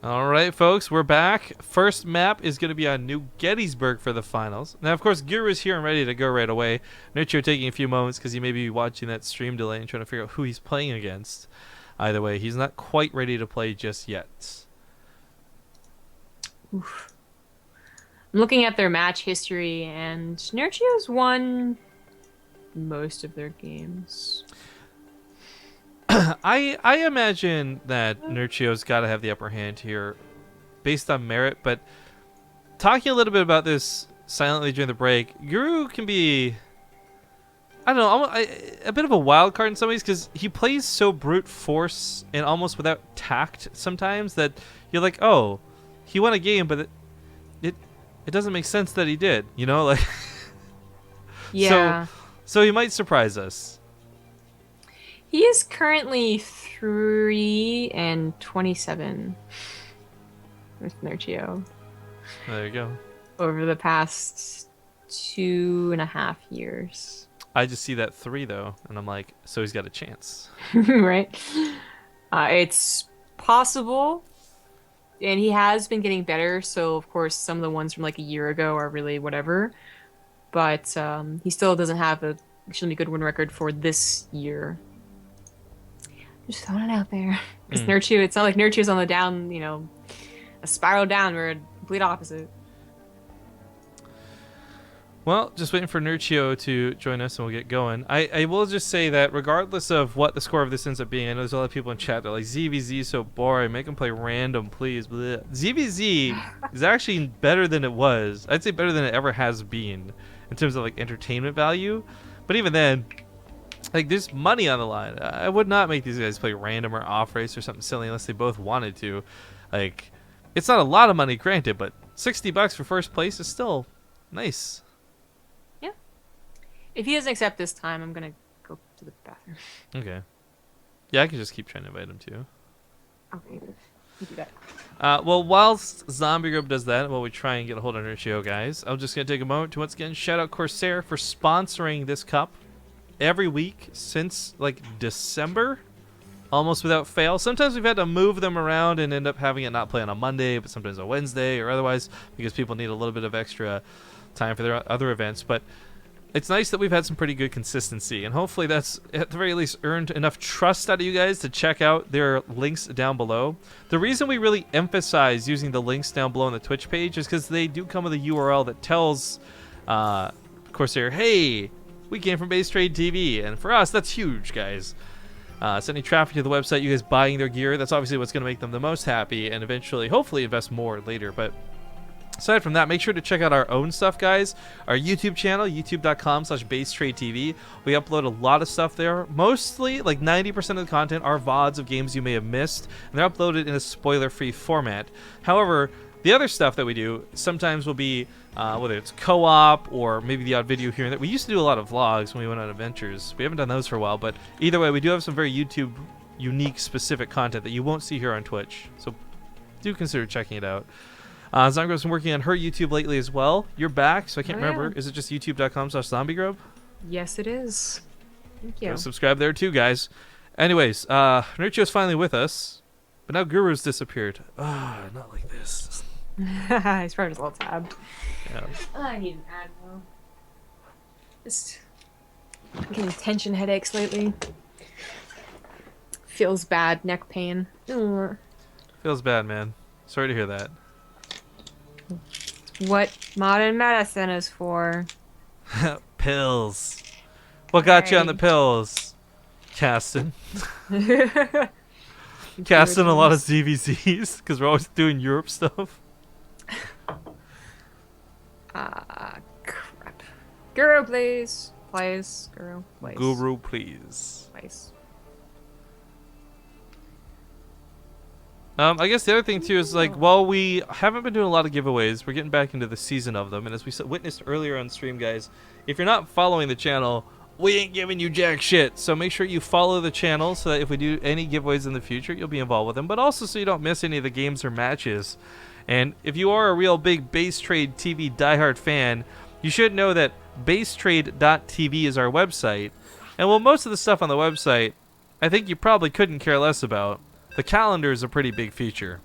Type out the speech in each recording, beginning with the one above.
All right, folks, we're back. First map is going to be on New Gettysburg for the finals. Now, of course, Gear is here and ready to go right away. Nerchio taking a few moments because he may be watching that stream delay and trying to figure out who he's playing against. Either way, he's not quite ready to play just yet. Oof. I'm looking at their match history, and Nerchio's won most of their games. I imagine that Nerchio's got to have the upper hand here based on merit, but talking a little bit about this silently during the break, Guru can be, I don't know, a bit of a wild card in some ways because he plays so brute force and almost without tact sometimes that you're like, oh, he won a game, but it doesn't make sense that he did, you know? Like, Yeah. So he might surprise us. He is currently 3-27 with Nerchio There you go. over the past 2.5 years. I just see that 3 though, and I'm like, so he's got a chance. Right? It's possible, and he has been getting better, so of course some of the ones from like a year ago are really whatever, but he still doesn't have a extremely good win record for this year. Just throwing it out there. Because Nerchio, it's not like Nerchio's on the down, a spiral down. We're a complete opposite. Well, just waiting for Nerchio to join us and we'll get going. I will just say that regardless of what the score of this ends up being, I know there's a lot of people in chat that are like, ZvZ is so boring. Make him play random, please. Blech. ZvZ is actually better than it was. I'd say better than it ever has been in terms of like entertainment value. But even then, like, there's money on the line. I would not make these guys play random or off race or something silly unless they both wanted to. Like, it's not a lot of money, granted, but $60 for first place is still nice. Yeah. If he doesn't accept this time, I'm going to go to the bathroom. Okay. Yeah, I can just keep trying to invite him too. Okay, you do that. Well, whilst Zombie Group does that, while we try and get a hold of Nerchio, guys, I'm just going to take a moment to once again shout out Corsair for sponsoring this cup every week since like December, almost without fail. Sometimes we've had to move them around and end up having it not play on a Monday, but sometimes a Wednesday or otherwise because people need a little bit of extra time for their other events. But it's nice that we've had some pretty good consistency, and hopefully that's at the very least earned enough trust out of you guys to check out their links down below. The reason we really emphasize using the links down below on the Twitch page is because they do come with a URL that tells Corsair, hey, we came from BaseTradeTV, and for us, that's huge, guys. Sending traffic to the website, you guys buying their gear, that's obviously what's going to make them the most happy, and eventually, hopefully, invest more later. But aside from that, make sure to check out our own stuff, guys. Our YouTube channel, youtube.com/BaseTradeTV. We upload a lot of stuff there. Mostly, like 90% of the content are VODs of games you may have missed, and they're uploaded in a spoiler-free format. However, the other stuff that we do sometimes will be whether it's co-op or maybe the odd video here and there. We used to do a lot of vlogs when we went on adventures. We haven't done those for a while, but either way, we do have some very YouTube unique specific content that you won't see here on Twitch. So do consider checking it out. Zongro's been working on her YouTube lately as well. You're back, so I can't remember. Is it just youtube.com/zombiegrub? Yes, it is. Thank you. Go subscribe there too, guys. Anyways, Nerchio's finally with us, but now Guru's disappeared. Not like this. He's probably just a little tabbed. Yeah. I need an Advil. Just getting tension headaches lately. Feels bad, neck pain. Ugh. Feels bad, man. Sorry to hear that. What modern medicine is for. Pills. What got you on the pills? Casting. Casting a lot of ZvZs because we're always doing Europe stuff. Crap. Guru, please. Please. Guru, please. Guru, please. Please. I guess the other thing too is like, while we haven't been doing a lot of giveaways, we're getting back into the season of them, and as we witnessed earlier on stream, guys, if you're not following the channel, we ain't giving you jack shit. So make sure you follow the channel so that if we do any giveaways in the future, you'll be involved with them, but also so you don't miss any of the games or matches. And if you are a real big BaseTradeTV diehard fan, you should know that BaseTrade.tv is our website. And while most of the stuff on the website, I think you probably couldn't care less about, the calendar is a pretty big feature.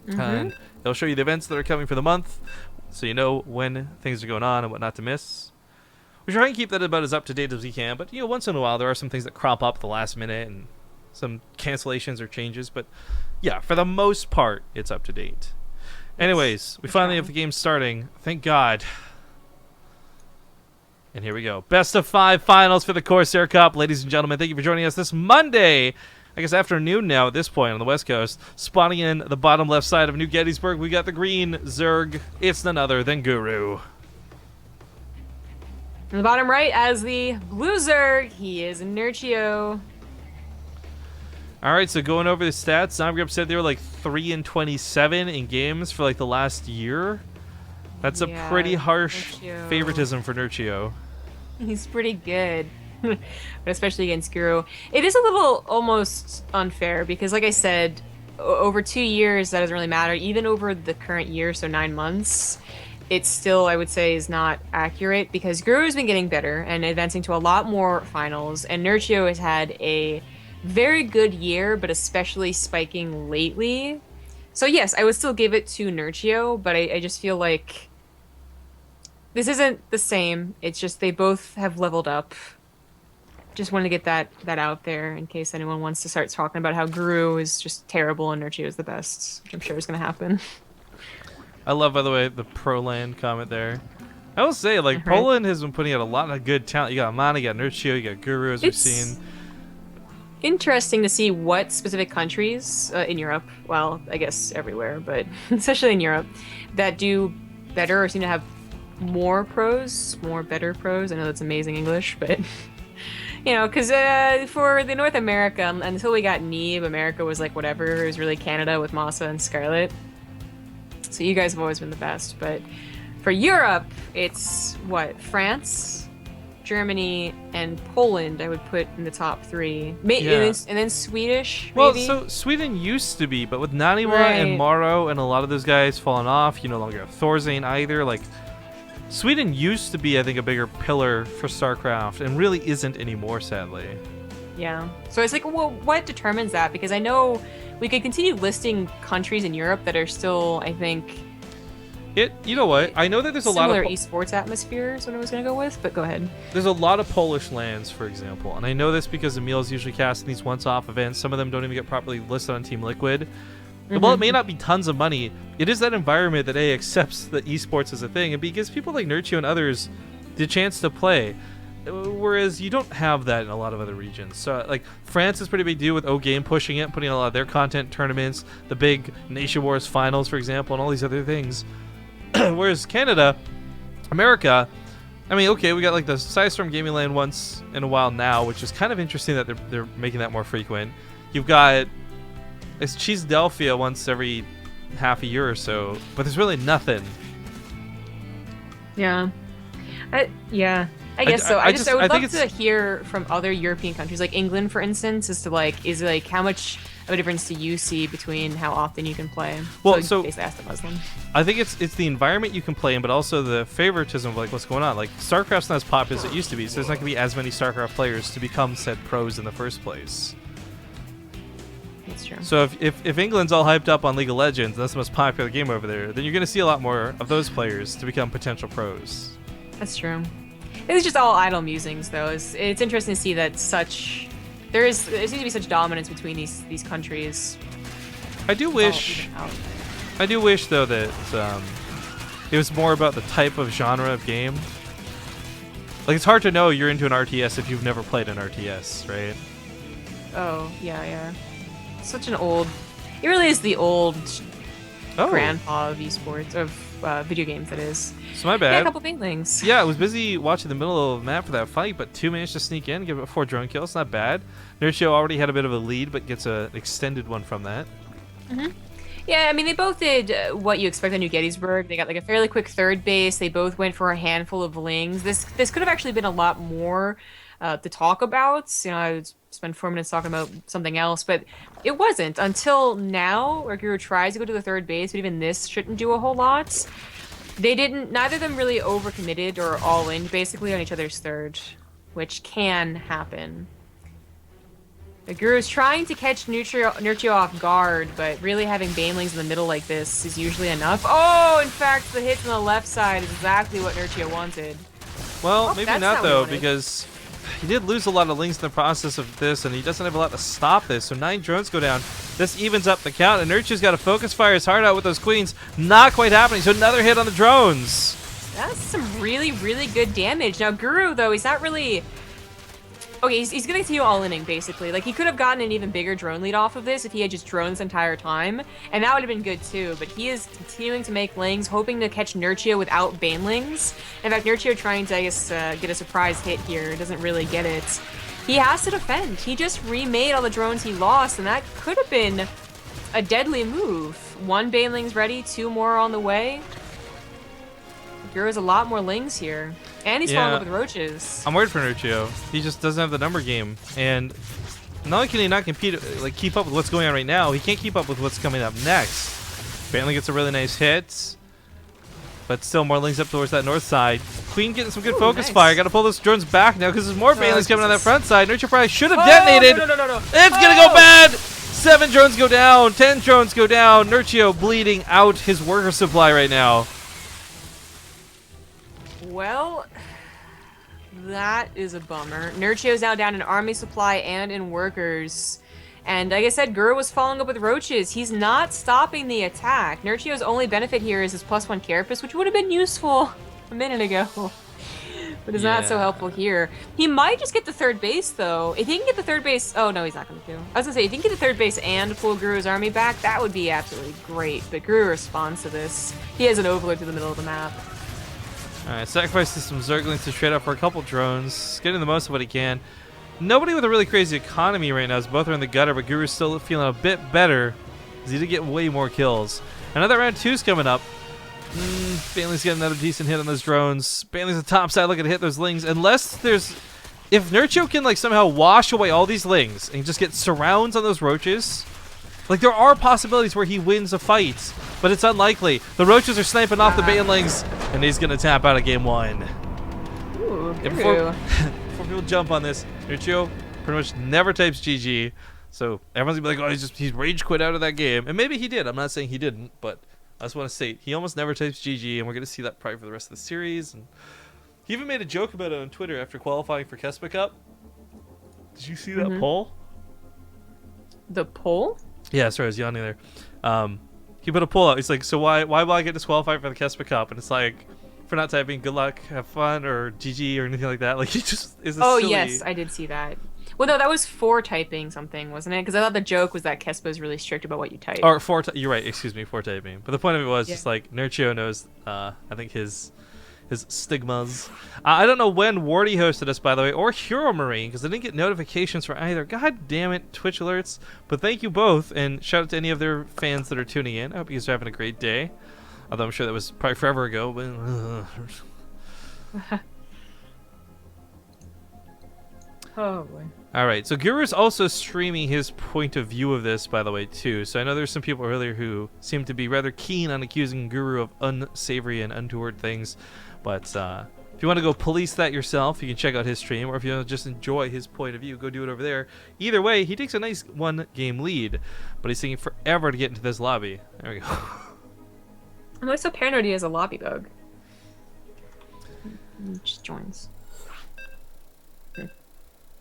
And it'll show you the events that are coming for the month, so you know when things are going on and what not to miss. We try and keep that about as up to date as we can, but once in a while there are some things that crop up at the last minute and some cancellations or changes. But yeah, for the most part, it's up to date. Anyways, we finally have the game starting. Thank God. And here we go. Best of 5 finals for the Corsair Cup. Ladies and gentlemen, thank you for joining us this Monday. I guess afternoon now at this point on the West Coast. Spawning in the bottom left side of New Gettysburg, we got the green Zerg. It's none other than Guru. In the bottom right, as the blue Zerg, he is Nerchio. All right, so going over the stats, ZvZ said they were like 3-27 in games for like the last year. That's a pretty harsh favoritism for Nerchio. He's pretty good, but especially against Guru. It is a little almost unfair because, like I said, over 2 years, that doesn't really matter. Even over the current year, so 9 months, it still, I would say, is not accurate because Guru has been getting better and advancing to a lot more finals, and Nerchio has had a very good year, but especially spiking lately. So yes, I would still give it to Nerchio, but I just feel like this isn't the same. It's just they both have leveled up. Just wanted to get that out there in case anyone wants to start talking about how Guru is just terrible and Nerchio is the best, which I'm sure is going to happen. I love, by the way, the Proland comment there. I will say, like, Poland has been putting out a lot of good talent. You got Mana, you got Nerchio, you got Guru, as we've seen. Interesting to see what specific countries in Europe, well, I guess everywhere, but especially in Europe, that do better or seem to have more better pros. I know that's amazing English, but because for the North America, until we got Neve, America was like whatever. It was really Canada with Masa and Scarlet. So you guys have always been the best, but for Europe, it's France, Germany, and Poland I would put in the top 3. And then Swedish, maybe? Well, so Sweden used to be, but with Naniwa and Maro and a lot of those guys falling off, you no longer have Thorzane either. Like, Sweden used to be, I think, a bigger pillar for StarCraft and really isn't anymore, sadly. Yeah. So it's like, well, what determines that? Because I know we could continue listing countries in Europe that are still, I think... You know what? I know that there's a lot of... Similar esports atmosphere is what I was going to go with, but go ahead. There's a lot of Polish lands, for example, and I know this because Emil's usually casting these once-off events. Some of them don't even get properly listed on Team Liquid. While it may not be tons of money, it is that environment that accepts that esports is a thing, and it gives people like Nerchio and others the chance to play. Whereas you don't have that in a lot of other regions. So, like, France is a pretty big deal with O-Game pushing it, putting a lot of their content tournaments, the big Nation Wars finals, for example, and all these other things. Whereas Canada, America, I mean, okay, we got like the Psystorm Gaming Land once in a while now, which is kind of interesting that they're making that more frequent. You've got it's Cheese Delphia once every half a year or so, but there's really nothing. Yeah. I guess so. I would love to hear from other European countries, like England, for instance, as to like how much of a difference do you see between how often you can play? Well, so basically ask the Muslim. I think it's the environment you can play in, but also the favoritism of like what's going on. Like StarCraft's not as popular as it used to be, so there's not going to be as many StarCraft players to become said pros in the first place. That's true. So if England's all hyped up on League of Legends, and that's the most popular game over there, then you're going to see a lot more of those players to become potential pros. That's true. It's just all idle musings, though. It's interesting to see that there seems to be such dominance between these countries. I do wish though that it was more about the type of genre of game. Like, it's hard to know you're into an RTS if you've never played an RTS, right? Oh yeah. Such an old. It really is the old grandpa of esports, of video games. That is. So my bad. Yeah, a couple big things. Yeah, I was busy watching the middle of the map for that fight, but 2 managed to sneak in, give it 4 drone kills. Not bad. Nerchio already had a bit of a lead, but gets an extended one from that. Yeah, I mean, they both did what you expect on New Gettysburg. They got like a fairly quick third base. They both went for a handful of lings. This could have actually been a lot more to talk about. I would spend 4 minutes talking about something else, but it wasn't until now. Where Guru tries to go to the third base, but even this shouldn't do a whole lot. They didn't. Neither of them really overcommitted or all in basically on each other's third, which can happen. The Guru's trying to catch Nerchio off guard, but really having banelings in the middle like this is usually enough. Oh, in fact, the hits on the left side is exactly what Nerchio wanted. Well, Oh, maybe that's not not what he though, wanted. because he did lose a lot of lings in the process of this, and he doesn't have a lot to stop this. So 9 drones go down. This evens up the count, and Nerchio's got to focus fire his heart out with those queens. Not quite happening. So another hit on the drones. That's some really, really good damage. Now, Guru, though, he's not really... Okay, he's gonna continue all-inning, basically. Like, he could have gotten an even bigger drone lead off of this if he had just drones the entire time, and that would have been good, too. But he is continuing to make lings, hoping to catch Nerchio without banelings. In fact, Nerchio trying to, I guess, get a surprise hit here. Doesn't really get it. He has to defend. He just remade all the drones he lost, and that could have been a deadly move. 1 baneling's ready, 2 more on the way. Guru's a lot more lings here. And he's following up with roaches. I'm worried for Nerchio. He just doesn't have the number game, and not only can he not compete, like keep up with what's going on right now, he can't keep up with what's coming up next. Bentley gets a really nice hit, but still more lings up towards that north side. Queen getting some good focus nice. fire. Got to pull those drones back now because there's more Bailey's coming on that Jesus. front side. Nerchio probably should have detonated. No. It's gonna go bad. 7 drones go down. 10 drones go down. Nerchio bleeding out his worker supply right now. Well, that is a bummer. Nerchio's now down in army supply and in workers. And like I said, Guru was following up with roaches. He's not stopping the attack. Nerchio's only benefit here is his +1 carapace, which would have been useful a minute ago. But it's not so helpful here. He might just get the third base, though. If he can get the third base... Oh, no, he's not going to. I was going to say, if he can get the third base and pull Guru's army back, that would be absolutely great. But Guru responds to this. He has an overload to the middle of the map. Alright, sacrifices some Zerglings to trade up for a couple drones. Getting the most of what he can. Nobody with a really crazy economy right now, as both are in the gutter, but Guru's still feeling a bit better, as he did get way more kills. Another round 2's coming up. Bailey's getting another decent hit on those drones. Bailey's on the top side looking to hit those lings. Unless there's... If Nerchio can like somehow wash away all these lings and just get surrounds on those roaches, like there are possibilities where he wins a fight, but it's unlikely. The roaches are sniping off the banelings, and he's gonna tap out of game 1. Ooh, And before people jump on this, Nerchio pretty much never types GG, so everyone's gonna be like, oh, he's rage quit out of that game, and maybe he did. I'm not saying he didn't, but I just want to state he almost never types GG, and we're gonna see that probably for the rest of the series. And he even made a joke about it on Twitter after qualifying for Kespa Cup. Did you see that poll? The poll? Yeah, sorry, I was yawning there. He put a poll out. He's like, so why will I get disqualified for the Kespa Cup? And it's like, for not typing good luck, have fun, or GG, or anything like that. Like, he just is a silly... yes, I did see that. Well, no, that was for typing something, wasn't it? Because I thought the joke was that Kespa is really strict about what you type. Or you're right, excuse me, for typing. But the point of it was just like, Nerchio knows, I think his stigmas. I don't know when Wardy hosted us, by the way, or Hero Marine, because I didn't get notifications for either. God damn it, Twitch alerts. But thank you both, and shout out to any of their fans that are tuning in. I hope you guys are having a great day. Although I'm sure that was probably forever ago, but... Oh, boy. Alright, so Guru's also streaming his point of view of this, by the way, too. So I know there's some people earlier who seem to be rather keen on accusing Guru of unsavory and untoward things. But if you want to go police that yourself, you can check out his stream. Or if you want to just enjoy his point of view, go do it over there. Either way, he takes a nice 1-game lead. But he's taking forever to get into this lobby. There we go. I'm always so paranoid he has a lobby bug. He just joins.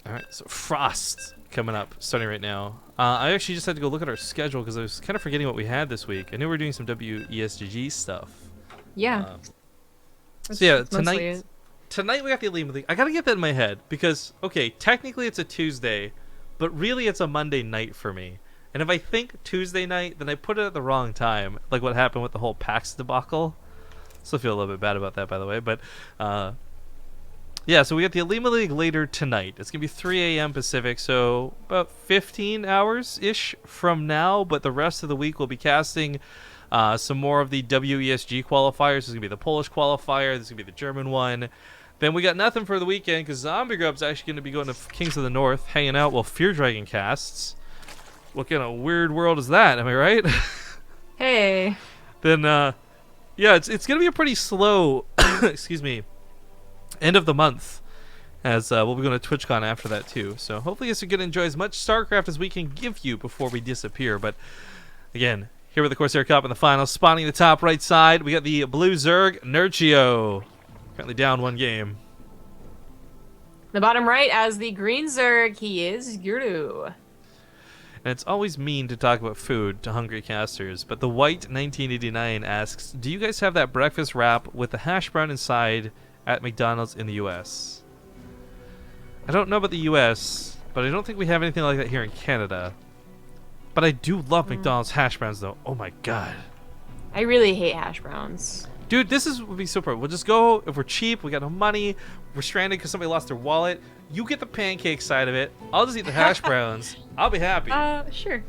Alright, so Frost coming up, starting right now. I actually just had to go look at our schedule because I was kind of forgetting what we had this week. I knew we were doing some WESGG stuff. Yeah. So yeah, tonight we got the Elite League. I gotta get that in my head because, okay, technically it's a Tuesday, but really it's a Monday night for me. And if I think Tuesday night, then I put it at the wrong time, like what happened with the whole PAX debacle. Still feel a little bit bad about that, by the way, but yeah, so we got the Elite League later tonight. It's going to be 3 a.m. Pacific, so about 15 hours-ish from now, but the rest of the week we'll be casting some more of the WESG qualifiers. There's going to be the Polish qualifier, there's going to be the German one. Then we got nothing for the weekend because Zombie Grub's actually going to be going to Kings of the North, hanging out while Fear Dragon casts. What kind of weird world is that, am I right? Hey. Then, yeah, it's going to be a pretty slow, excuse me, end of the month, as we'll be going to TwitchCon after that too. So hopefully you guys are going to enjoy as much StarCraft as we can give you before we disappear. But again, here with the Corsair Cup in the finals, spawning the top right side, we got the blue Zerg, Nerchio. Currently down 1 game. The bottom right, as the green Zerg, he is Guru. And it's always mean to talk about food to hungry casters, but the white 1989 asks, do you guys have that breakfast wrap with the hash brown inside at McDonald's in the US? I don't know about the US, but I don't think we have anything like that here in Canada. But I do love McDonald's hash browns though. Oh my god. I really hate hash browns. Dude, this would be super. We'll just go, if we're cheap, we got no money, we're stranded because somebody lost their wallet. You get the pancake side of it. I'll just eat the hash browns. I'll be happy. Sure.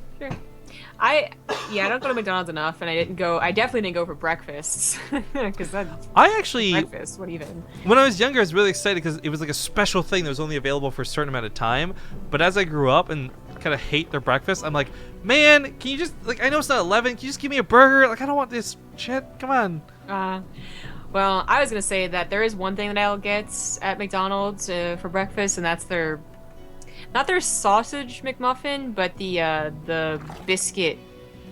I don't go to McDonald's enough, and I definitely didn't go for breakfasts. Because breakfast, what even? When I was younger, I was really excited because it was like a special thing that was only available for a certain amount of time. But as I grew up and kind of hate their breakfast, I'm like, man, can you just, like, I know it's not 11, can you just give me a burger? Like, I don't want this shit, come on. Well, I was going to say that there is one thing that I'll get at McDonald's for breakfast, and that's not their sausage McMuffin, but the biscuit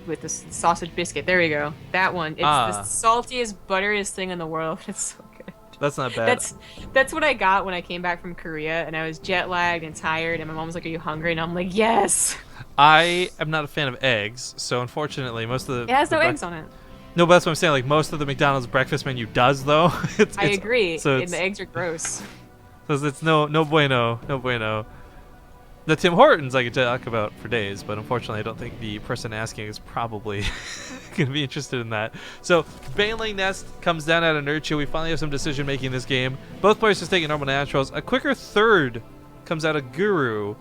with the sausage biscuit. There we go. That one. It's the saltiest, butteriest thing in the world. It's so good. That's not bad. That's what I got when I came back from Korea, and I was jet lagged and tired, and my mom was like, "Are you hungry?" And I'm like, "Yes." I am not a fan of eggs, so unfortunately, most of the... It has no eggs on it. No, but that's what I'm saying. Like, most of the McDonald's breakfast menu does, though. I agree. So and the eggs are gross. So it's no bueno. No bueno. The Tim Hortons I could talk about for days, but unfortunately I don't think the person asking is probably going to be interested in that. So Baneling Nest comes down out of Nerchio. We finally have some decision making in this game. Both players just taking normal naturals. A quicker third comes out of Guru,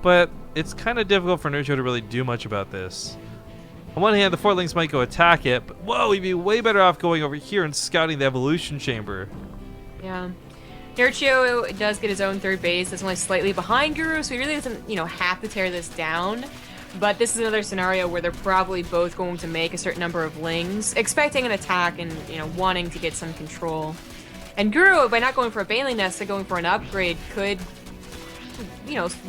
but it's kind of difficult for Nerchio to really do much about this. On one hand, the 4 links might go attack it, but whoa, he'd be way better off going over here and scouting the evolution chamber. Yeah. Nerchio does get his own third base. That's only slightly behind Guru, so he really doesn't, have to tear this down. But this is another scenario where they're probably both going to make a certain number of lings, expecting an attack and, wanting to get some control. And Guru, by not going for a Baneling Nest, but going for an upgrade, could,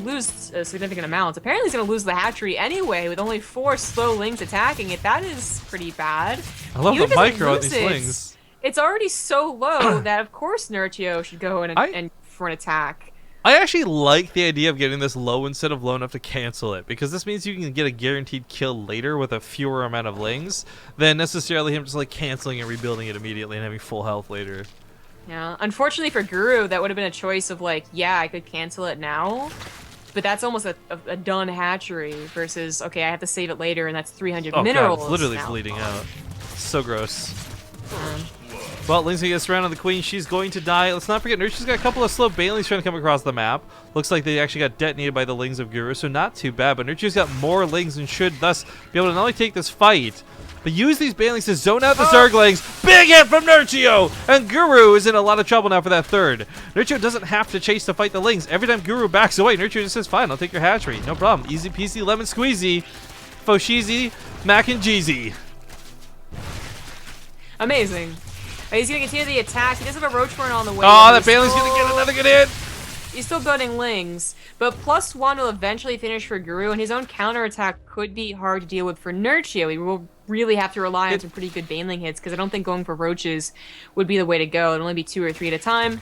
lose a significant amount. Apparently he's going to lose the hatchery anyway, with only 4 slow lings attacking it. That is pretty bad. I love the micro on these lings. It's already so low that, of course, Nerchio should go in and for an attack. I actually like the idea of getting this low instead of low enough to cancel it, because this means you can get a guaranteed kill later with a fewer amount of lings than necessarily him just like canceling and rebuilding it immediately and having full health later. Yeah, unfortunately for Guru, that would have been a choice of like, yeah, I could cancel it now, but that's almost a done hatchery versus, okay, I have to save it later, and that's 300 minerals. God, it's literally bleeding out. So gross. Well, Ling's gonna get surrounded on the queen. She's going to die. Let's not forget, Nerchio's got a couple of slow Banelings trying to come across the map. Looks like they actually got detonated by the Lings of Guru, so not too bad. But Nerchio's got more Lings and should thus be able to not only take this fight, but use these Banelings to zone out the Zerglings. Big hit from Nerchio! And Guru is in a lot of trouble now for that third. Nerchio doesn't have to chase to fight the Lings. Every time Guru backs away, Nerchio just says, fine, I'll take your hatchery. No problem. Easy peasy, lemon squeezy. Fosheezy, mac and jeezy. Amazing. He's going to continue the attack. He does have a Roachborn on the way. Oh, that Baneling's going to get another good hit. He's still building Lings. But +1 will eventually finish for Guru, and his own counterattack could be hard to deal with for Nerchio. He will really have to rely on some pretty good Baneling hits, because I don't think going for Roaches would be the way to go. It'd only be 2 or 3 at a time.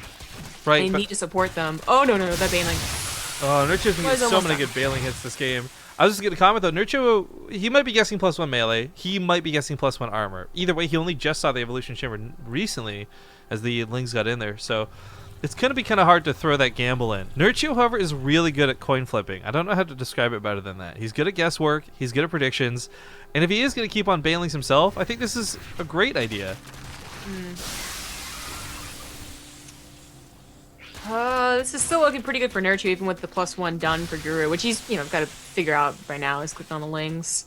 Right. And they need to support them. Oh, no, that Baneling. Oh, Nerchio's going to get so many good Baneling hits this game. I was just going to comment, though. Nerchio, he might be guessing +1 melee. He might be guessing +1 armor. Either way, he only just saw the evolution chamber recently as the Lings got in there. So it's going to be kind of hard to throw that gamble in. Nerchio, however, is really good at coin flipping. I don't know how to describe it better than that. He's good at guesswork. He's good at predictions. And if he is going to keep on Banelings himself, I think this is a great idea. This is still looking pretty good for Nerchio, even with the +1 done for Guru, which he's, got to figure out by now. He's clicked on the Lings.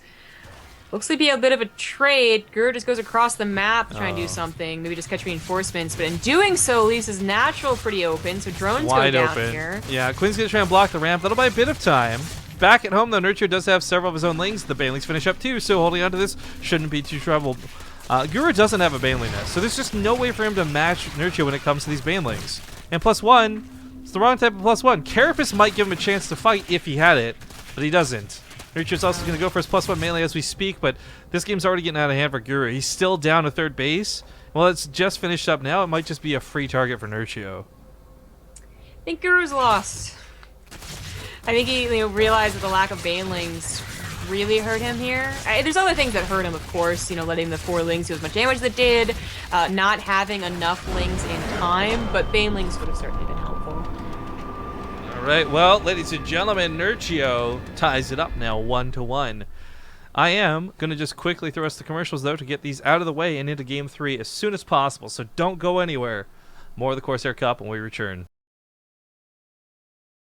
Looks like be a bit of a trade. Guru just goes across the map to try and do something. Maybe just catch reinforcements, but in doing so, leaves his natural pretty open, so drones wide go down open here. Yeah, Queen's going to try and block the ramp. That'll buy a bit of time. Back at home, though, Nerchio does have several of his own Lings. The Banelings finish up, too, so holding on to this shouldn't be too troubled. Guru doesn't have a Baneling Nest, so there's just no way for him to match Nerchio when it comes to these Banelings. And +1, It's the wrong type of +1. Carapace might give him a chance to fight if he had it, but he doesn't. Nerchio's also going to go for his +1 melee as we speak, but this game's already getting out of hand for Guru. He's still down to third base. Well, it's just finished up now. It might just be a free target for Nerchio. I think Guru's lost. I think he realized that the lack of banelings really hurt him here. There's other things that hurt him, of course. Letting the 4 lings do as much damage as it did, not having enough lings in time, but banelings would have certainly been helpful. All right, well, ladies and gentlemen, Nerchio ties it up now 1-1. I am going to just quickly throw us the commercials, though, to get these out of the way and into Game 3 as soon as possible, so don't go anywhere. More of the Corsair Cup when we return.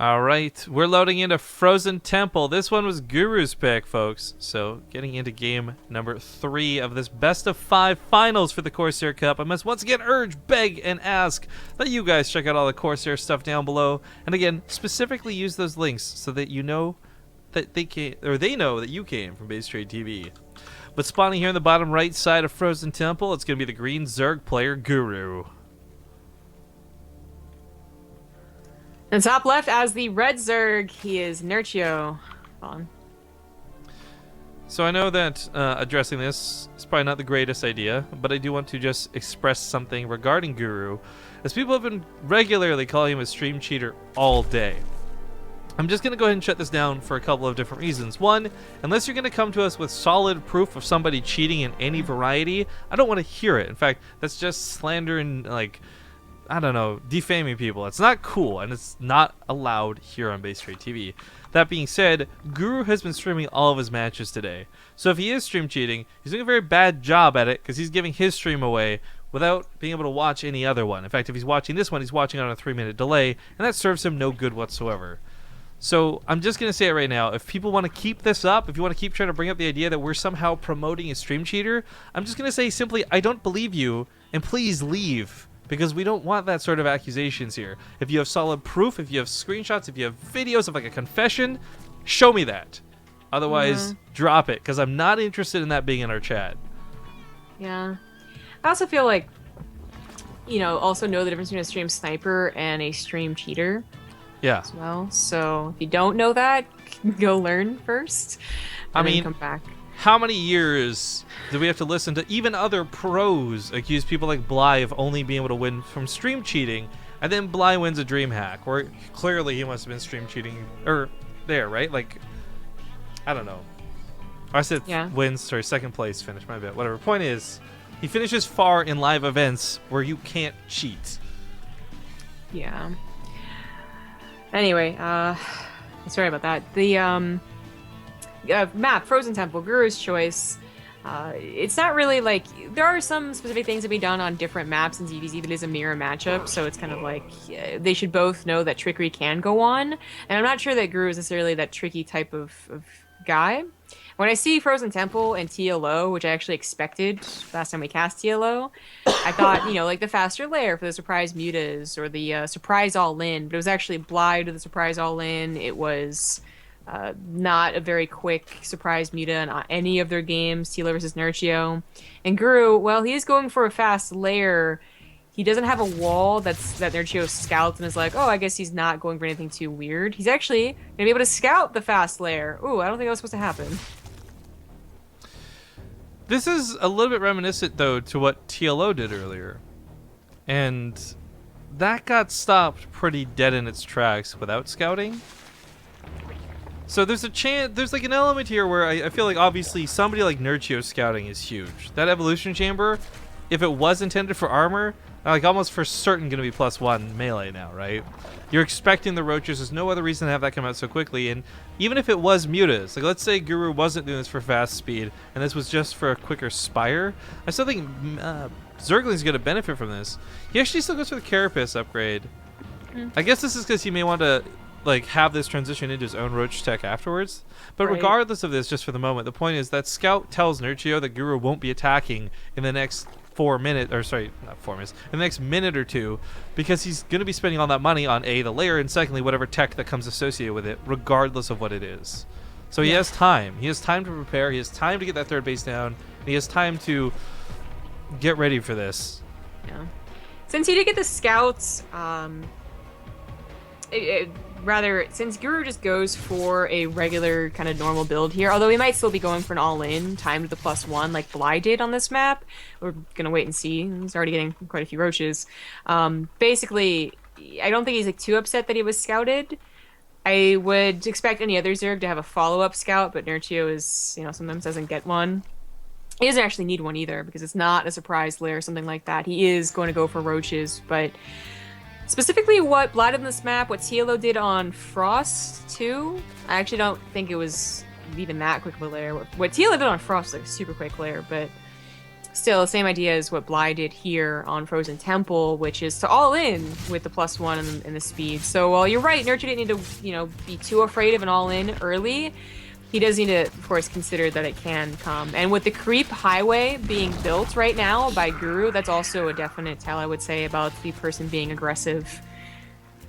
All right, we're loading into Frozen Temple. This one was Guru's pick, folks. So getting into game number 3 of this best of 5 finals for the Corsair Cup. I must once again urge, beg, and ask that you guys check out all the Corsair stuff down below. And again, specifically use those links so that you know that they know that you came from BaseTradeTV. But spawning here in the bottom right side of Frozen Temple, it's going to be the green Zerg player, Guru. And top left as the red Zerg, he is Nerchio. So I know that addressing this is probably not the greatest idea, but I do want to just express something regarding Guru, as people have been regularly calling him a stream cheater all day. I'm just going to go ahead and shut this down for a couple of different reasons. One, unless you're going to come to us with solid proof of somebody cheating in any variety, I don't want to hear it. In fact, that's just slander and, like, I don't know, defaming people. It's not cool, and it's not allowed here on BaseTradeTV. That being said, Guru has been streaming all of his matches today. So if he is stream cheating, he's doing a very bad job at it because he's giving his stream away without being able to watch any other one. In fact, if he's watching this one, he's watching on a 3-minute delay, and that serves him no good whatsoever. So I'm just going to say it right now. If people want to keep this up, if you want to keep trying to bring up the idea that we're somehow promoting a stream cheater, I'm just going to say simply, I don't believe you, and please leave. Because we don't want that sort of accusations here. If you have solid proof, if you have screenshots, if you have videos of like a confession, show me that. Otherwise, drop it, because I'm not interested in that being in our chat. Yeah. I also feel like, also know the difference between a stream sniper and a stream cheater. Yeah. As well. So if you don't know that, go learn first. And then come back. How many years do we have to listen to even other pros accuse people like Bly of only being able to win from stream cheating, and then Bly wins a dream hack, where clearly he must have been stream cheating, or there, right? Like, I don't know. I said wins, sorry, second place finish, my bad. Whatever. Point is, he finishes far in live events where you can't cheat. Yeah. Anyway, sorry about that. The, map, Frozen Temple, Guru's choice. It's not really like, there are some specific things that be done on different maps in ZvZ that is a mirror matchup, so it's kind of like they should both know that trickery can go on, and I'm not sure that Guru is necessarily that tricky type of guy. When I see Frozen Temple and TLO, which I actually expected last time we cast TLO, I thought, like the faster lair for the surprise mutas or the surprise all-in, but it was actually Bly to the surprise all-in. It was not a very quick surprise muta in any of their games, Tila versus Nerchio. And Guru, well, he is going for a fast lair. He doesn't have a wall that Nerchio scouts and is like, oh, I guess he's not going for anything too weird. He's actually going to be able to scout the fast lair. Ooh, I don't think that was supposed to happen. This is a little bit reminiscent, though, to what TLO did earlier. And that got stopped pretty dead in its tracks without scouting. So there's a chance, there's like an element here where I feel like obviously somebody like Nerchio scouting is huge. That evolution chamber, if it was intended for armor, like almost for certain going to be +1 melee now, right? You're expecting the roaches. There's no other reason to have that come out so quickly. And even if it was mutas, like let's say Guru wasn't doing this for fast speed and this was just for a quicker spire, I still think Zergling's going to benefit from this. He actually still goes for the Carapace upgrade. I guess this is because he may want to like have this transition into his own roach tech afterwards. But regardless of this, just for the moment, the point is that Scout tells Nerchio that Guru won't be attacking in the next 4 minutes, or sorry, not 4 minutes, in the next minute or two, because he's going to be spending all that money on A, the lair, and secondly, whatever tech that comes associated with it, regardless of what it is. So he has time. He has time to prepare. He has time to get that third base down. And he has time to get ready for this. Yeah. Since he did get the scouts, rather, since Guru just goes for a regular kind of normal build here, although he might still be going for an all-in timed with the +1 like Bly did on this map. We're gonna wait and see. He's already getting quite a few roaches. Basically, I don't think he's like too upset that he was scouted. I would expect any other Zerg to have a follow-up scout, but Nerchio is, sometimes doesn't get one. He doesn't actually need one either because it's not a surprise lair or something like that. He is going to go for roaches, but specifically what Bly did on this map, what TLO did on Frost too, I actually don't think it was even that quick of a lair. What TLO did on Frost was like a super quick lair, but still the same idea as what Bly did here on Frozen Temple, which is to all in with the +1 and the speed. So while you're right, Nerchio didn't need to, be too afraid of an all-in early. He does need to, of course, consider that it can come. And with the creep highway being built right now by Guru, that's also a definite tell, I would say, about the person being aggressive.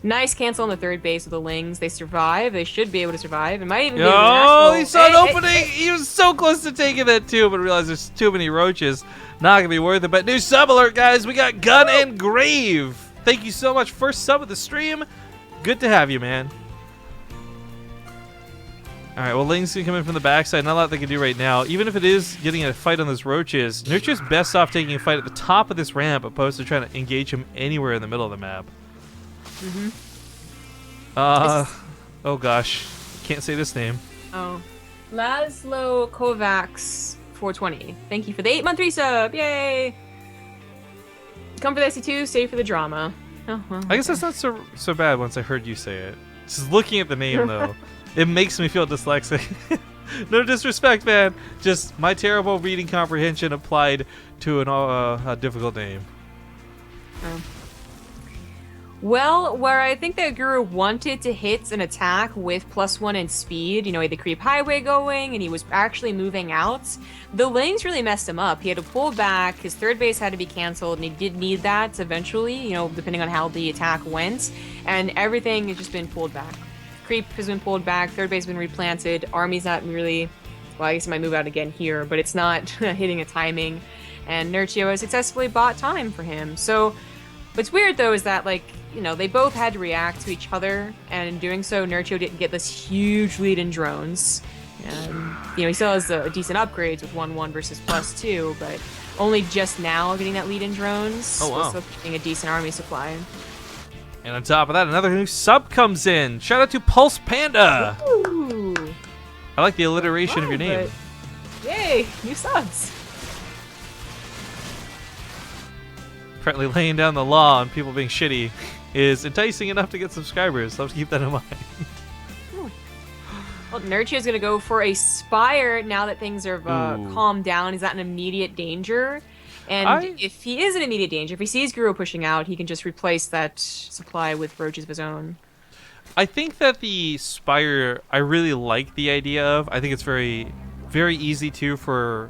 Nice cancel on the third base with the Lings. They survive. They should be able to survive. It might even be Oh, he saw an opening. He was so close to taking that too, but realized there's too many roaches. Not gonna be worth it. But new sub alert, guys. We got Gun and Grave. Thank you so much. First sub of the stream. Good to have you, man. All right, well, Ling's gonna come in from the backside. Not a lot they can do right now. Even if it is getting a fight on those roaches, Nerchio's best off taking a fight at the top of this ramp opposed to trying to engage him anywhere in the middle of the map. Oh gosh, can't say this name. Oh, Laszlo Kovacs 420. Thank you for the 8-month resub. Yay! Come for the SC2, stay for the drama. Oh, well, I guess that's not so bad once I heard you say it. Just looking at the name though, it makes me feel dyslexic. No disrespect, man. Just my terrible reading comprehension applied to a difficult name. Oh. Well, where I think that Guru wanted to hit an attack with +1 in speed, he had the creep highway going, and he was actually moving out, the Lings really messed him up. He had to pull back, his third base had to be canceled, and he did need that eventually, depending on how the attack went, and everything has just been pulled back. Creep has been pulled back, third base has been replanted, army's not really, well, I guess it might move out again here, but it's not hitting a timing, and Nerchio has successfully bought time for him. So what's weird though is that they both had to react to each other, and in doing so, Nerchio didn't get this huge lead in drones. And, he still has decent upgrades with 1-1 versus +2, but only just now getting that lead in drones. Oh, wow. Still getting a decent army supply. And on top of that, another new sub comes in. Shout out to Pulse Panda. Ooh. I like the alliteration of your name. Yay, new subs. Apparently laying down the law on people being shitty is enticing enough to get subscribers, so let's keep that in mind. Well, Nerchio is going to go for a Spire now that things are calmed down. He's not in immediate danger. And if he is in immediate danger, if he sees Guru pushing out, he can just replace that supply with roaches of his own. I think that the Spire, I really like the idea of. I think it's very, very easy for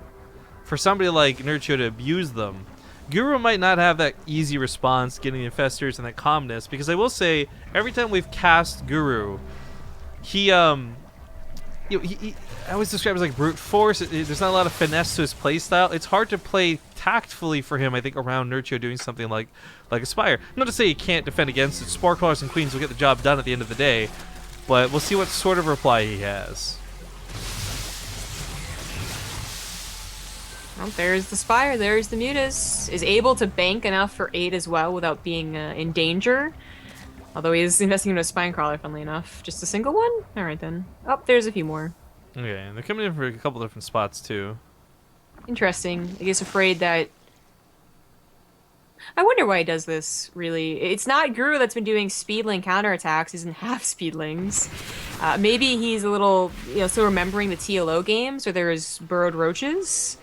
somebody like Nerchio to abuse them. Guru might not have that easy response getting the infestors and that calmness, because I will say every time we've cast Guru, he I always describe it as like brute force. There's not a lot of finesse to his playstyle. It's hard to play tactfully for him, I think, around Nerchio doing something like Aspire. Not to say he can't defend against it. Sparklers and Queens will get the job done at the end of the day, but we'll see what sort of reply he has. Well, there's the Spire, there's the Mutas. Is able to bank enough for 8 as well without being in danger. Although he is investing in a Spine Crawler, funnily enough. Just a single one? Alright then. Oh, there's a few more. Okay, and they're coming in for a couple different spots too. Interesting. I guess afraid that... I wonder why he does this, really. It's not Guru that's been doing Speedling counterattacks. He doesn't have Speedlings. Maybe he's a little, still remembering the TLO games where there's burrowed roaches.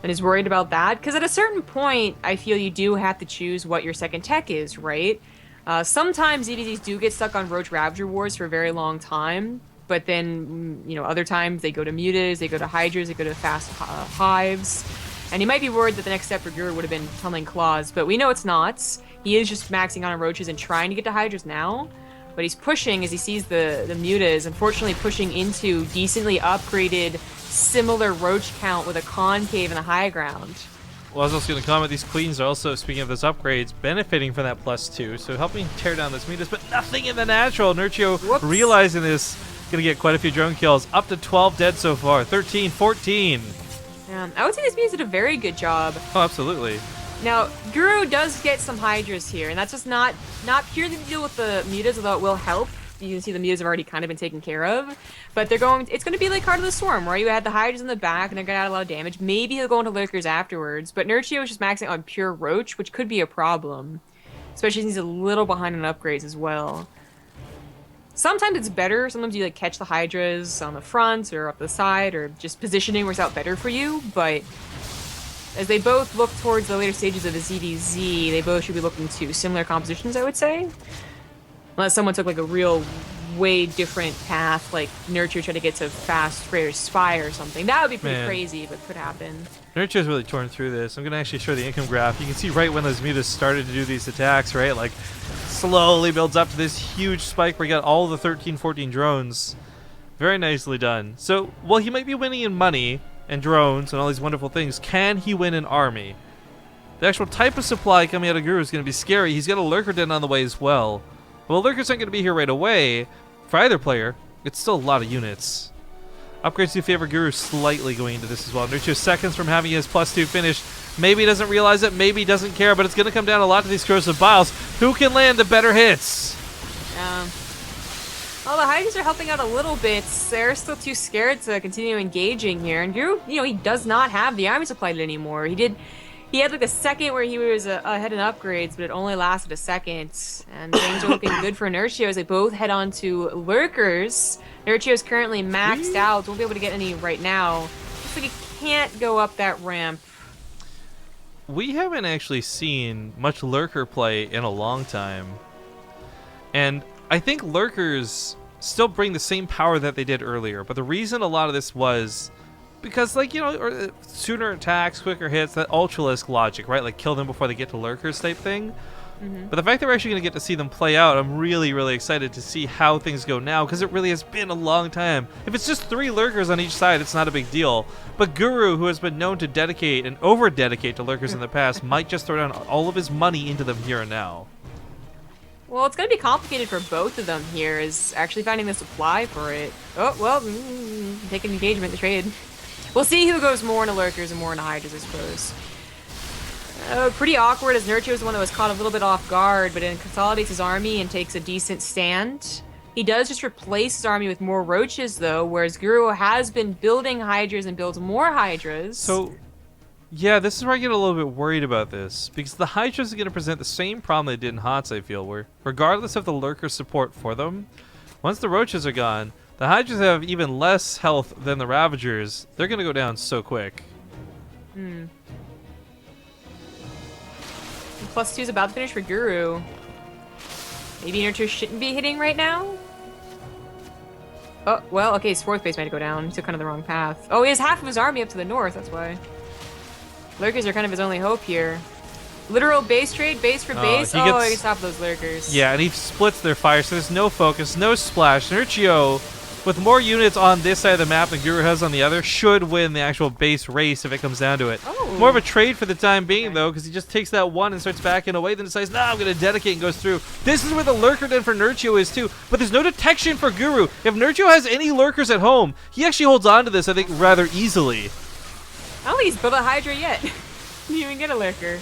And is worried about that. Because at a certain point, I feel you do have to choose what your second tech is, right? Sometimes ZvZs do get stuck on Roach Ravager Wars for a very long time. But then, other times they go to Mutas, they go to Hydras, they go to fast Hives. And he might be worried that the next step for Guru would have been Tunneling Claws. But we know it's not. He is just maxing out on Roaches and trying to get to Hydras now. But he's pushing as he sees the Mutas, unfortunately pushing into decently upgraded similar roach count with a concave and a high ground. Well, I was also going to comment, these queens are also, speaking of those upgrades, benefiting from that +2, so helping tear down those meters, but nothing in the natural. Nerchio, Whoops. realizing this, going to get quite a few drone kills. Up to 12 dead so far. 13, 14. I would say this means did a very good job. Oh, absolutely. Now, Guru does get some Hydras here, and that's just not purely to deal with the mutas, although it will help. You can see the mutas have already kind of been taken care of. But it's going to be like Heart of the Swarm, where you had the Hydras in the back, and they're going to add a lot of damage. Maybe he'll go into Lurkers afterwards, but Nerchio is just maxing on pure Roach, which could be a problem. Especially since he's a little behind on upgrades as well. Sometimes it's better. Sometimes you like catch the Hydras on the front or up the side, or just positioning works out better for you. But as they both look towards the later stages of the ZvZ, they both should be looking to similar compositions, I would say. Unless someone took like a real way different path, like Nerchio tried to get to fast Raider Spy or something. That would be pretty crazy, but could happen. Nerchio's really torn through this. I'm going to actually show the income graph. You can see right when those mutas started to do these attacks, right? Like, slowly builds up to this huge spike where you got all the 13, 14 drones. Very nicely done. So, while he might be winning in money and drones and all these wonderful things, can he win an army? The actual type of supply coming out of Guru is going to be scary. He's got a Lurker Den on the way as well. Well, Lurkers aren't going to be here right away. For either player, it's still a lot of units. Upgrades do favor Guru slightly going into this as well. Nerchio seconds from having his +2 finished. Maybe he doesn't realize it, maybe he doesn't care, but it's going to come down a lot to these Corrosive Biles. Who can land the better hits? Well, the Hydras are helping out a little bit. They're still too scared to continue engaging here. And Guru, he does not have the army supplied anymore. He had like a second where he was ahead in upgrades, but it only lasted a second. And things are looking good for Nerchio as they both head on to Lurkers. Nerchio's currently maxed out. Won't be able to get any right now. Looks like he can't go up that ramp. We haven't actually seen much Lurker play in a long time. And I think Lurkers still bring the same power that they did earlier. But the reason a lot of this was because, like, sooner attacks, quicker hits, that Ultralisk logic, right? Like, kill them before they get to Lurkers type thing. But the fact that we're actually going to get to see them play out, I'm really, really excited to see how things go now, because it really has been a long time. If it's just 3 Lurkers on each side, it's not a big deal. But Guru, who has been known to dedicate and over-dedicate to Lurkers in the past, might just throw down all of his money into them here and now. Well, it's going to be complicated for both of them here, is actually finding the supply for it. Oh, well, taking engagement, the trade. We'll see who goes more into Lurkers and more into Hydras, I suppose. Pretty awkward, as Nerchio is the one that was caught a little bit off guard, but then consolidates his army and takes a decent stand. He does just replace his army with more Roaches, though, whereas Guru has been building Hydras and builds more Hydras. So, yeah, this is where I get a little bit worried about this, because the Hydras are going to present the same problem they did in HOTS, I feel, where regardless of the Lurker support for them, once the Roaches are gone, the Hydras have even less health than the Ravagers. They're going to go down so quick. +2 is about to finish for Guru. Maybe Nerchio shouldn't be hitting right now? Oh, well, okay, his 4th base might go down. He took kind of the wrong path. Oh, he has half of his army up to the north, that's why. Lurkers are kind of his only hope here. Literal base trade, base for base? He can stop those Lurkers. Yeah, and he splits their fire, so there's no focus, no splash. Nerchio, with more units on this side of the map than Guru has on the other, should win the actual base race if it comes down to it. Oh. More of a trade for the time being, though, because he just takes that one and starts backing away, then decides, nah, I'm going to dedicate and goes through. This is where the Lurker Den for Nerchio is, too, but there's no detection for Guru. If Nerchio has any Lurkers at home, he actually holds on to this, I think, rather easily. I don't think he's built a Hydra yet. Didn't even get a Lurker.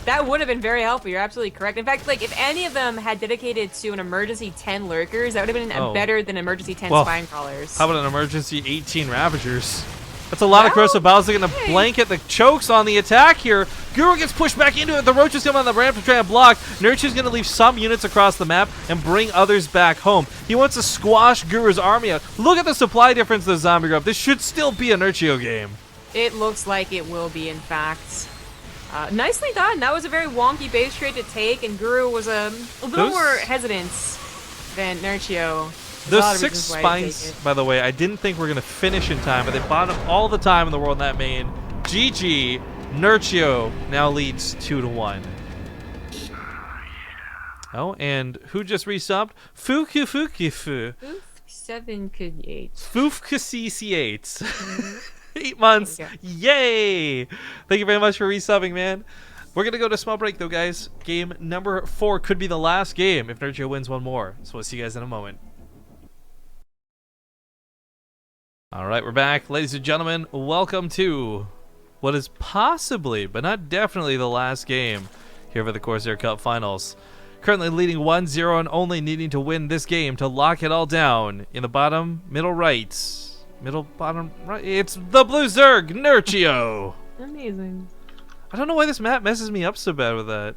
That would have been very helpful. You're absolutely correct. In fact, like, if any of them had dedicated to an emergency 10 Lurkers, that would have been better than emergency 10 Spine Crawlers. How about an emergency 18 Ravagers? That's a lot of Corrosive Biles. They're going to blanket the chokes on the attack here. Guru gets pushed back into it. The Roaches come on the ramp to try and block. Nerchio's going to leave some units across the map and bring others back home. He wants to squash Guru's army out. Look at the supply difference of the zombie group. This should still be a Nerchio game. It looks like it will be, in fact. Nicely done. That was a very wonky base trade to take, and Guru was a little more hesitant than Nerchio. Those 6 spines, by the way, I didn't think were going to finish in time, but they bought up all the time in the world in that main. GG. Nerchio now leads 2-1. Oh, and who just resubbed? Fuku. 7 could 8. Foofkcc8. 8 months. There Yay! Thank you very much for resubbing, man. We're going to go to a small break, though, guys. Game number 4 could be the last game if Nerchio wins one more. So we'll see you guys in a moment. All right, we're back. Ladies and gentlemen, welcome to what is possibly, but not definitely, the last game here for the Corsair Cup Finals. Currently leading 1-0 and only needing to win this game to lock it all down. In the bottom, middle right. Middle, bottom, right. It's the Blue Zerg, Nerchio. Amazing. I don't know why this map messes me up so bad with that.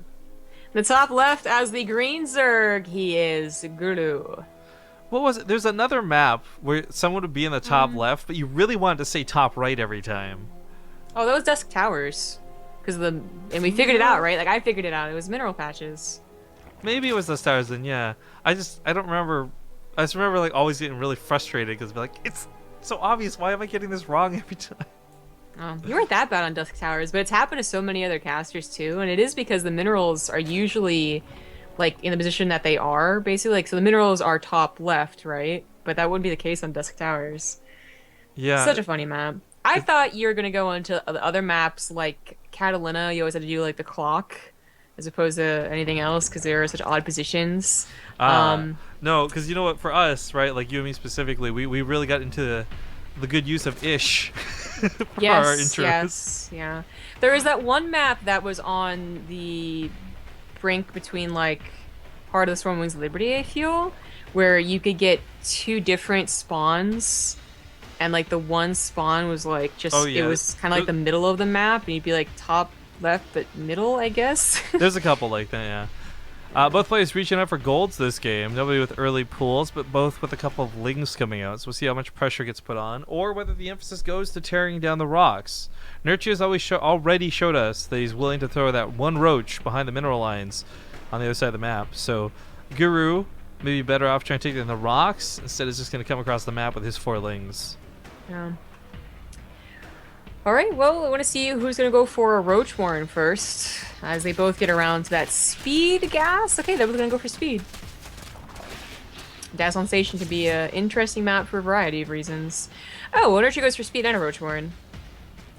The top left as the green Zerg, he is Guru. What was it? There's another map where someone would be in the top left, but you really wanted to say top right every time. Oh, that was Dusk Towers. And we figured it out, right? Like, I figured it out. It was mineral patches. Maybe it was the stars then, yeah. I don't remember. I just remember like always getting really frustrated because like, it's so obvious. Why am I getting this wrong every time? Oh, you weren't that bad on Dusk Towers, but it's happened to so many other casters too, and it is because the minerals are usually like in the position that they are, basically. Like, so the minerals are top left, right? But that wouldn't be the case on Dusk Towers. Yeah. Such a funny map. I thought you were gonna go into the other maps like Catalina. You always had to do like the clock as opposed to anything else because they are such odd positions. No, because you know what? For us, right? Like you and me specifically, we really got into the good use of ish. For our intros. Yes, yeah. There was that one map that was on the brink between like part of the Stormwings Liberty, I feel, where you could get 2 different spawns, and like the one spawn was like just it was kind of like the middle of the map, and you'd be like top left but middle, I guess. There's a couple like that, yeah. Both players reaching out for golds this game. Nobody with early pools, but both with a couple of lings coming out. So we'll see how much pressure gets put on, or whether the emphasis goes to tearing down the rocks. Nerchio has already showed us that he's willing to throw that one roach behind the mineral lines on the other side of the map. So Guru may be better off trying to take down the rocks. Instead, is just going to come across the map with his 4 lings. Yeah. Alright, well, I want to see who's going to go for a Roachborn first, as they both get around to that speed gas. Okay, they're both going to go for speed. Das on Station could be an interesting map for a variety of reasons. Oh, well, Nerchio goes for speed and a Roachborn.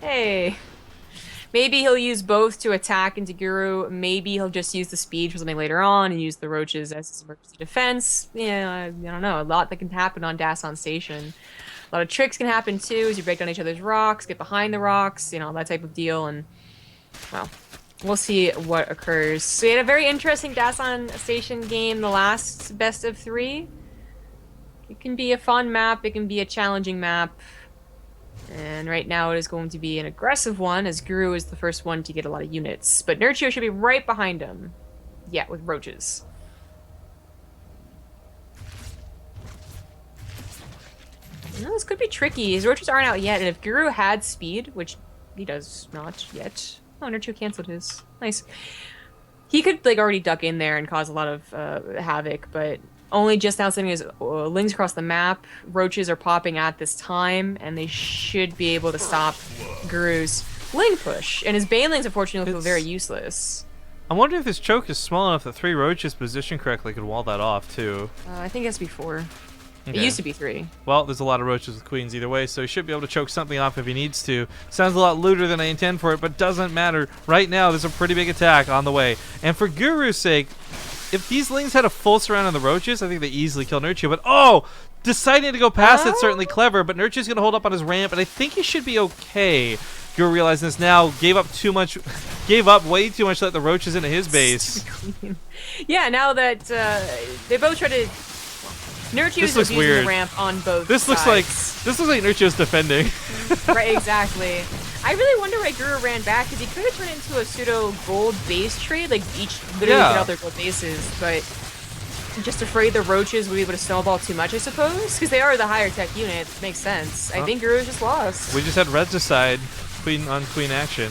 Hey. Maybe he'll use both to attack into Guru. Maybe he'll just use the speed for something later on and use the roaches as his emergency defense. Yeah, I don't know. A lot that can happen on Das on Station. A lot of tricks can happen too as you break down each other's rocks, get behind the rocks, you know, that type of deal. And, well, we'll see what occurs. So we had a very interesting Das on Station game, the last best of 3. It can be a fun map. It can be a challenging map. And right now it is going to be an aggressive one, as Guru is the first one to get a lot of units. But Nerchio should be right behind him. Yeah, with roaches. No, this could be tricky. His roaches aren't out yet, and if Guru had speed, which he does not yet... Oh, Nerchio canceled his. Nice. He could, like, already duck in there and cause a lot of havoc, but only just now sending his lings across the map. Roaches are popping at this time, and they should be able to stop Guru's ling push. And his banelings, unfortunately, feel very useless. I'm wondering if his choke is small enough that 3 roaches positioned correctly could wall that off, too. I think it has to be 4. Okay. It used to be 3. Well, there's a lot of roaches with queens either way, so he should be able to choke something off if he needs to. Sounds a lot looter than I intend for it, but doesn't matter. Right now, there's a pretty big attack on the way. And for Guru's sake, if these lings had a full surround on the roaches, I think they easily kill Nerchio. But, oh! Deciding to go past it's certainly clever, but Nerchio's going to hold up on his ramp, and I think he should be okay. Guru realizing this now, gave up way too much to let the roaches into his base. Yeah, now that they both try to... Nerchio's abusing the ramp on both sides. Looks like Nerchio's defending. Right, exactly. I really wonder why Guru ran back, because he could have turned into a pseudo gold base trade, like each literally get out their gold bases, but just afraid the roaches would be able to snowball too much, I suppose, because they are the higher tech unit. Makes sense. I think Guru's just lost. We just had Regicide, queen on queen action.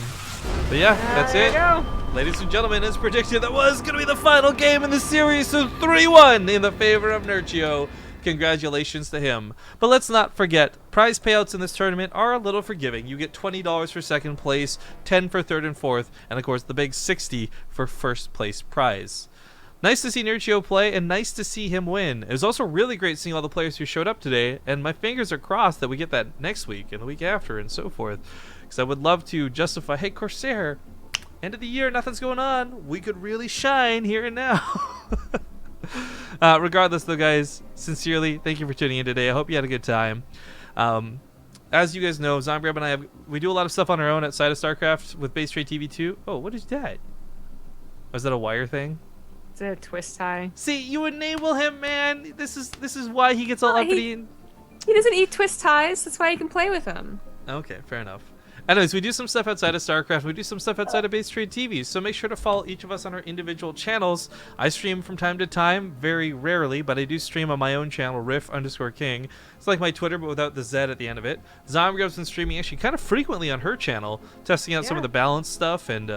But yeah, that's it. Ladies and gentlemen, as predicted, that was going to be the final game in the series, so 3-1 in the favor of Nerchio. Congratulations to him. But let's not forget, prize payouts in this tournament are a little forgiving. You get $20 for second place, $10 for third and fourth, and of course the big $60 for first place prize. Nice to see Nerchio play, and nice to see him win. It was also really great seeing all the players who showed up today, and my fingers are crossed that we get that next week and the week after and so forth. Because I would love to justify, hey, Corsair, end of the year, nothing's going on. We could really shine here and now. Regardless, though, guys, sincerely, thank you for tuning in today. I hope you had a good time. As you guys know, ZvZ and I, we do a lot of stuff on our own outside of StarCraft with BaseTradeTV too. Oh, what is that? Was that a wire thing? It's a twist tie. See, you enable him, man. This is why he gets all uppity. He doesn't eat twist ties. That's why you can play with him. Okay, fair enough. Anyways, we do some stuff outside of StarCraft. We do some stuff outside of BaseTradeTV. So make sure to follow each of us on our individual channels. I stream from time to time, very rarely, but I do stream on my own channel, Riff_King. It's like my Twitter, but without the Z at the end of it. ZvZ's been streaming actually kind of frequently on her channel, testing out some of the balance stuff, and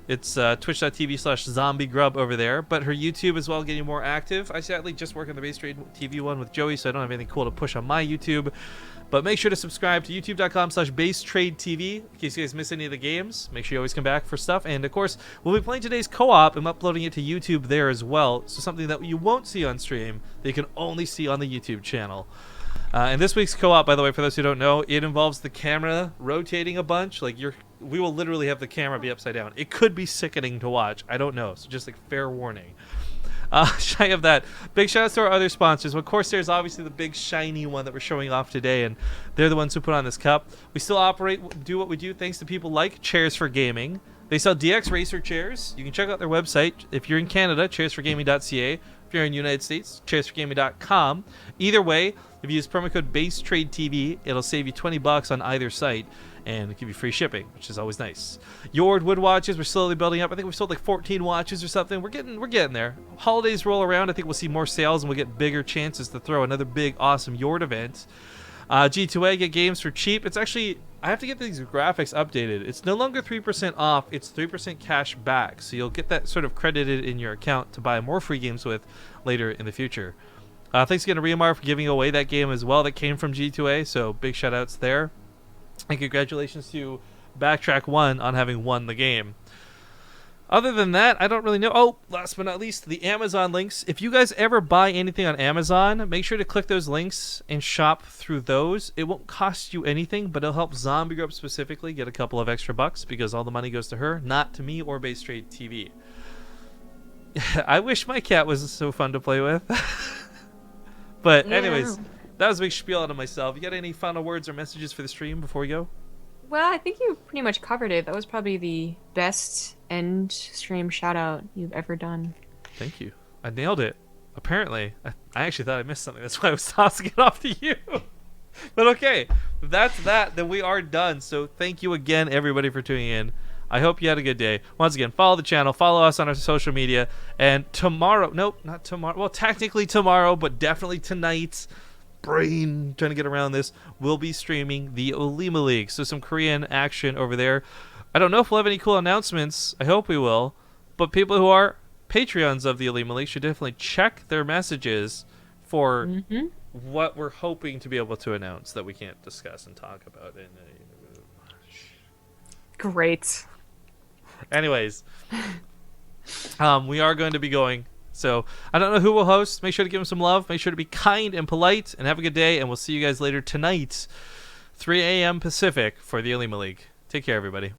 it's twitch.tv/zombiegrub over there. But her YouTube as well, getting more active. I sadly just work on the BaseTradeTV one with Joey, so I don't have anything cool to push on my YouTube. But make sure to subscribe to youtube.com/BaseTradeTV in case you guys miss any of the games. Make sure you always come back for stuff. And of course, we'll be playing today's co-op. I'm uploading it to YouTube there as well. So something that you won't see on stream, that you can only see on the YouTube channel. And this week's co-op, by the way, for those who don't know, it involves the camera rotating a bunch. Like we will literally have the camera be upside down. It could be sickening to watch. I don't know. So just like fair warning. Shy of that, big shout out to our other sponsors. Well, Corsair is obviously the big shiny one that we're showing off today, and they're the ones who put on this cup. We still operate, do what we do thanks to people like Chairs for Gaming. They sell DX Racer chairs. You can check out their website. If you're in Canada, chairsforgaming.ca. If you're in the United States, chairsforgaming.com. Either way, if you use promo code BaseTradeTV, it'll save you $20 on either site and give you free shipping, which is always nice. Yord wood watches, we're slowly building up. I think we've sold like 14 watches or something. We're getting there. Holidays roll around. I think we'll see more sales and we'll get bigger chances to throw another big, awesome Yord event. G2A, get games for cheap. It's actually, I have to get these graphics updated. It's no longer 3% off. It's 3% cash back. So you'll get that sort of credited in your account to buy more free games with later in the future. Thanks again to Riamar for giving away that game as well that came from G2A. So big shout outs there. And congratulations to Backtrack 1 on having won the game. Other than that, I don't really know. Oh, last but not least, the Amazon links. If you guys ever buy anything on Amazon, make sure to click those links and shop through those. It won't cost you anything, but it'll help Zombie Group specifically get a couple of extra bucks because all the money goes to her, not to me or BaseTradeTV. I wish my cat was so fun to play with. But anyways, that was a big spiel out of myself. You got any final words or messages for the stream before we go? Well, I think you pretty much covered it. That was probably the best end stream shout out you've ever done. Thank you. I nailed it. Apparently. I actually thought I missed something. That's why I was tossing it off to you. But okay, if that's that, then we are done. So thank you again, everybody, for tuning in. I hope you had a good day. Once again, follow the channel, follow us on our social media, and tomorrow, nope, not tomorrow, well, technically tomorrow, but definitely tonight, brain trying to get around this, we'll be streaming the Olima League. So some Korean action over there. I don't know if we'll have any cool announcements. I hope we will. But people who are Patreons of the Olima League should definitely check their messages for what we're hoping to be able to announce that we can't discuss and talk about. Great. Anyways, we are going to be going. So I don't know who will host. Make sure to give them some love. Make sure to be kind and polite and have a good day. And we'll see you guys later tonight, 3 a.m. Pacific for the Olima League. Take care, everybody.